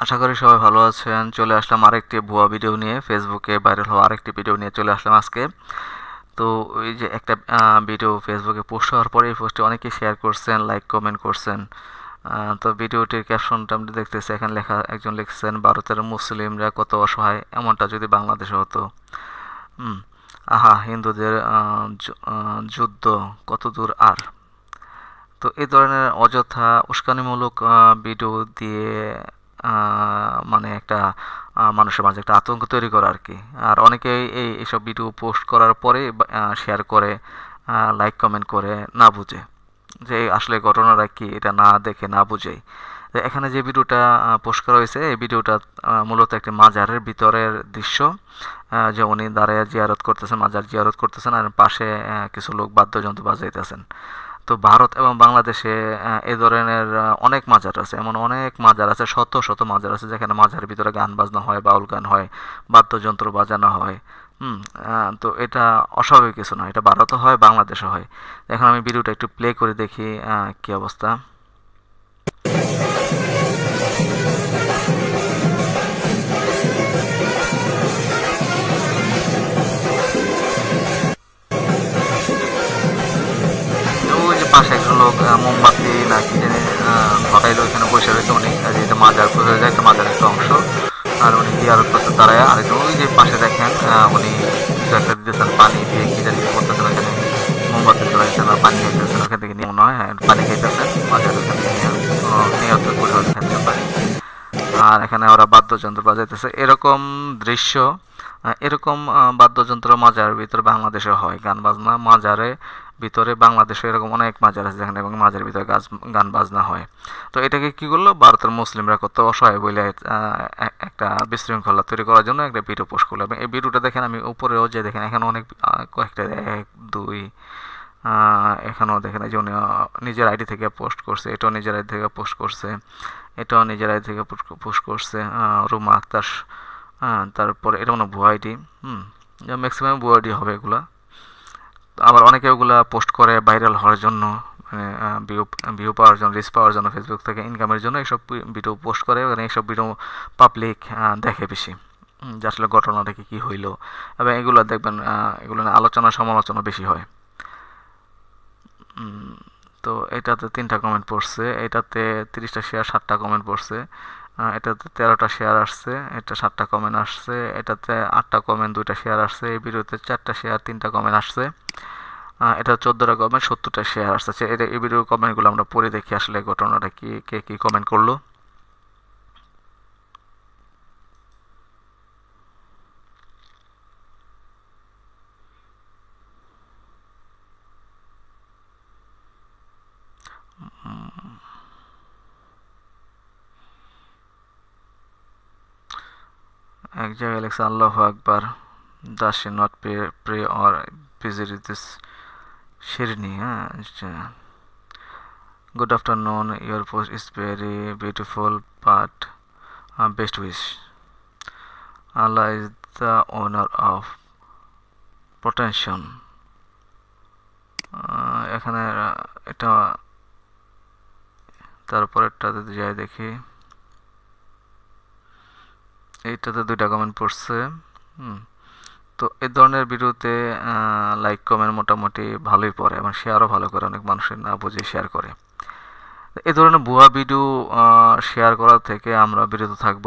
আশা করি সবাই ভালো আছেন। চলে আসলাম আরেকটি ভুয়া ভিডিও নিয়ে, ফেসবুকে ভাইরাল হওয়া আরেকটি ভিডিও নিয়ে চলে আসলাম আজকে। তো ওই যে একটা ভিডিও ফেসবুকে পোস্ট হওয়ার পরে এই পোস্টে অনেকে শেয়ার করছেন, লাইক কমেন্ট করছেন। তো ভিডিওটির ক্যাপশনটা আমি দেখতেছি, এখানে লেখা, একজন লিখছেন, ভারতের মুসলিমরা কত অসহায়, এমনটা যদি বাংলাদেশে হতো। হুম। আহা, হিন্দুদের যুদ্ধ কত দূর আর। তো এই ধরনের অযথা উস্কানিমূলক ভিডিও দিয়ে মানে একটা মানুষের মাঝে একটা আতঙ্ক তৈরি করা আর কি। আর অনেকেই এইসব ভিডিও পোস্ট করার পরে শেয়ার করে, লাইক কমেন্ট করে, না বুঝে যে আসলে ঘটনাটা কি, এটা না দেখে না বুঝেই। তো এখানে যে ভিডিওটা পোস্ট করা হয়েছে, এই ভিডিওটা মূলত একটি মাজারের ভিতরের দৃশ্য। যে উনি দাঁড়ায় জিয়ারত করতেছেন, মাজার জিয়ারত করতেছেন, আর পাশে কিছু লোক বাদ্যযন্ত্র বাজাইতেছেন। তো ভারত এবং বাংলাদেশে এই ধরনের অনেক মাজার আছে, এমন অনেক মাজার আছে, শত শত মাজার আছে যেখানে মাজারের ভিতরে গান বাজনা হয়, বাউল গান হয়, বাদ্যযন্ত্র বাজানো হয়। হুম। তো এটা অস্বাভাবিক কিছু না, এটা ভারতও হয়, বাংলাদেশও হয়। এখন আমি ভিডিওটা একটু প্লে করে দেখি কি অবস্থা। ওই যে পাশে একজন লোক মোমবাতি না কি জানি ঘটাইলো, এখানে বসে রয়েছে উনি, আর এটা মাজার, বোঝা যায় একটা মাজার একটা অংশ। আর উনি জিয়ারত করতে দাঁড়ায়, আরেকজন ওই যে পাশে দেখেন উনি কিছু একটা দিতেছেন, পানি দিয়ে কি জানি করতেছেন ওখানে, মোমবাতি জ্বলাইছেন আর পানি খাইতেছেন ওখান থেকে নিয়ে, মনে হয় হ্যাঁ, পানি খাইতেছেন মাজার ওখান থেকে নিয়ে, নিয়ত করে হয়তো খাইতেছেন পানি। আর এখানে ওরা বাদ্যযন্ত্র বাজাইতেছে, এরকম দৃশ্য, এরকম বাদ্যযন্ত্র মাজারের ভিতরে বাংলাদেশে হয়, গান বাজনা মাজারে ভিতরে বাংলাদেশে এরকম অনেক মাজার আছে যেখানে এবং মাজারের ভিতরে গান বাজনা হয়। তো এটাকে কি করলো ভারতের মুসলিমরা, কত অসহায় বলে একটা বিশৃঙ্খলা তৈরি করার জন্য একটা ভিডিও পোস্ট করলো। এবং এই ভিডিওটা দেখেন, আমি উপরেও যে দেখেন এখানে অনেক কয়েকটা, এক দুই, এখানেও দেখেন এই যে উনি নিজের আইডি থেকে পোস্ট করছে, এটাও নিজের আইডি থেকে পোস্ট করছে, এটাও নিজের আইডি থেকে পোস্ট করছে, রুমা আক্তার। তারপরে এটা মনে ভুয়া আইডি। হুম। ম্যাক্সিমাম ভুয়া আইডি হবে এগুলা। আবার অনেকে ওগুলা পোস্ট করে ভাইরাল হওয়ার জন্য, মানে ভিউ ভিউ পাওয়ার জন্য, রিচ পাওয়ার জন্য, ফেসবুক থেকে ইনকামের জন্য এইসব ভিডিও পোস্ট করে, এবং এইসব ভিডিও পাবলিক দেখে বেশি। যে আসলে ঘটনাটা কি হইলো, এবং এগুলো দেখবেন এগুলো নিয়ে আলোচনা সমালোচনা বেশি হয়। উম, তো এটাতে 3টা কমেন্ট পড়ছে, এটাতে 30টা শেয়ার, 7টা কমেন্ট পড়ছে, এটাতে 13টা শেয়ার আসছে, এটা 7টা কমেন্ট আসছে, এটাতে 8টা কমেন্ট, 2টা শেয়ার আসছে, এই ভিডিওতে 4টা শেয়ার, 3টা কমেন্ট আসছে, এটা 14টা কমেন্ট, 70টা শেয়ার আসছে। এটা এই ভিডিওর কমেন্টগুলো আমরা পড়ে দেখি আসলে ঘটনাটা কি, কে কি কমেন্ট করলো। এক জায়গায় লেখছে, আল্লাহু আকবার, does she not pray or visit this Shirini? Good afternoon, your post is very beautiful, but best wish. Allah is the owner of potential. এখানে এটা, তারপরেরটাতে যাই দেখি, এইটাতে 2টা কমেন্ট পড়ছে। হুম। তো এই ধরনের ভিডিওতে লাইক কমেন্ট মোটামুটি ভালোই পড়ে, এবং শেয়ারও ভালো করে, অনেক মানুষের না বুঝে শেয়ার করে। এই ধরনের ভুয়া ভিডিও শেয়ার করা থেকে আমরা বিরত থাকব,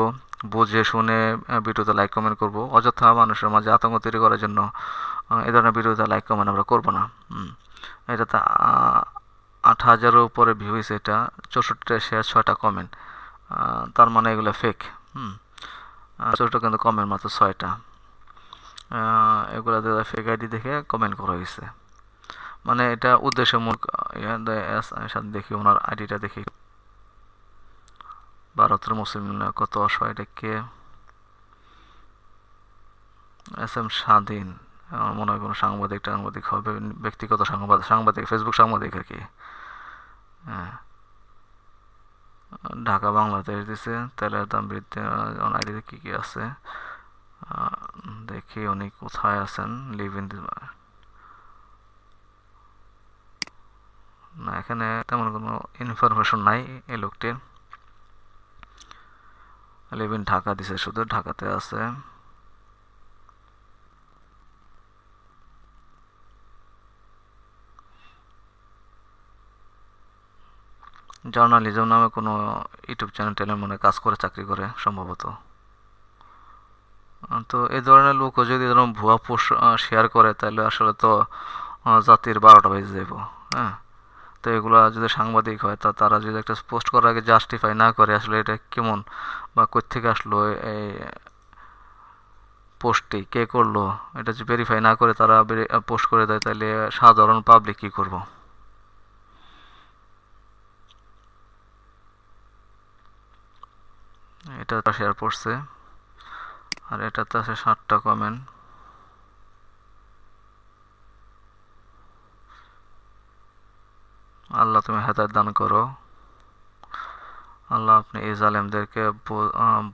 বুঝে শুনে ভিডিওতে লাইক কমেন্ট করব। অযথা মানুষের মাঝে আতঙ্ক তৈরি করার জন্য এই ধরনের ভিডিওতে লাইক কমেন্ট আমরা করব না। এটাতে 8,000-এর উপরে ভিউ হয়েছে, এটা 64টা শেয়ার, 6টা কমেন্ট, তার মানে এগুলো ফেক। হুম। ছোটো কিন্তু কমেন্ট মাত্র 6টা, এগুলো ফেক আইডি দেখে কমেন্ট করা হয়েছে। মানে এটা উদ্দেশ্যমূলক। সাথে দেখি ওনার আইডিটা দেখি, ভারতের মুসলিম কত অসহায়, এটা কে? SM স্বাধীন, আমার মনে হয় কোনো সাংবাদিক টাংবাদিক হবে, ব্যক্তিগত সাংবাদিক, ফেসবুক সাংবাদিক আর কি। হ্যাঁ। ঢাকা বাংলাদেশ দিছে, তেলের দাম বৃদ্ধি, আইডিতে কী কী আছে দেখি, উনি কোথায় আছেন, লিভ ইন, না এখানে তেমন কোনো ইনফরমেশন নাই এই লোকটির। লিভ ইন ঢাকা দিছে, শুধু ঢাকাতে আছে। জার্নালিজম নামে কোনো ইউটিউব চ্যানেল মনে কাজ করে, চাকরি করে সম্ভবত। তো এই ধরনের লোকও যদি এরকম ভুয়া পোস্ট শেয়ার করে, তাহলে আসলে তো জাতির 12টা বেজে যাব। হ্যাঁ, তো এগুলা যদি সাংবাদিক হয়, তা তারা যদি একটা পোস্ট করার আগে জাস্টিফাই না করে আসলে এটা কেমন বা কোত্থেকে আসলো এই পোস্টটি, কে করলো, এটা যদি ভেরিফাই না করে তারা পোস্ট করে দেয়, তাহলে সাধারণ পাবলিক কি করব? এটা শেয়ার করছে, আর এটাতে আছে 7টা কমেন্ট। আল্লাহ তুমি হেদায়েত দান করো, আল্লাহ আপনি এই জালেমদেরকে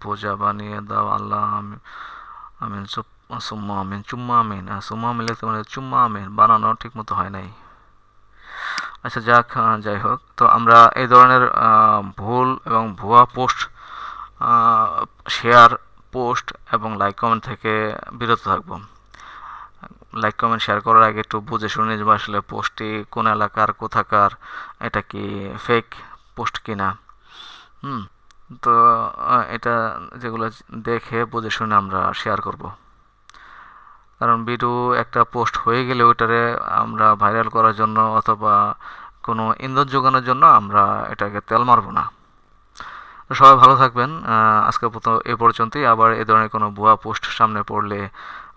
বোঝা বানিয়ে দাও, আল্লাহ আমিন। সুম্মা আমিন, চুম্মা আমিন। সুম্মা আমিন লিখতে মানে চুম্মা আমিন বানানো ঠিক মতো হয় নাই। আচ্ছা যাক, যাই হোক, তো আমরা এই ধরনের ভুল এবং ভুয়া পোস্ট, শেয়ার, পোস্ট এবং লাইক কমেন্ট থেকে বিরত থাকবো। লাইক কমেন্ট শেয়ার করার আগে একটু বুঝে শুনে যে আসলে পোস্টটি কোন এলাকার, কোথাকার, এটা কি ফেক পোস্ট কিনা। হুম, তো এটা যেগুলো দেখে বুঝে শুনে আমরা শেয়ার করব। কারণ ভিডিও একটা পোস্ট হয়ে গেলে ওইটারে আমরা ভাইরাল করার জন্য অথবা কোনো ইন্ধন যোগানোর জন্য আমরা এটাকে তেল মারবো না। তো সবাই ভালো থাকবেন। আজকে এ পর্যন্তই। আবার এ ধরনের কোনো ভুয়া পোস্ট সামনে পড়লে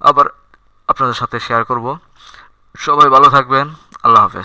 আবার আপনাদের সাথে শেয়ার করব। সবাই ভালো থাকবেন। আল্লাহ হাফেজ।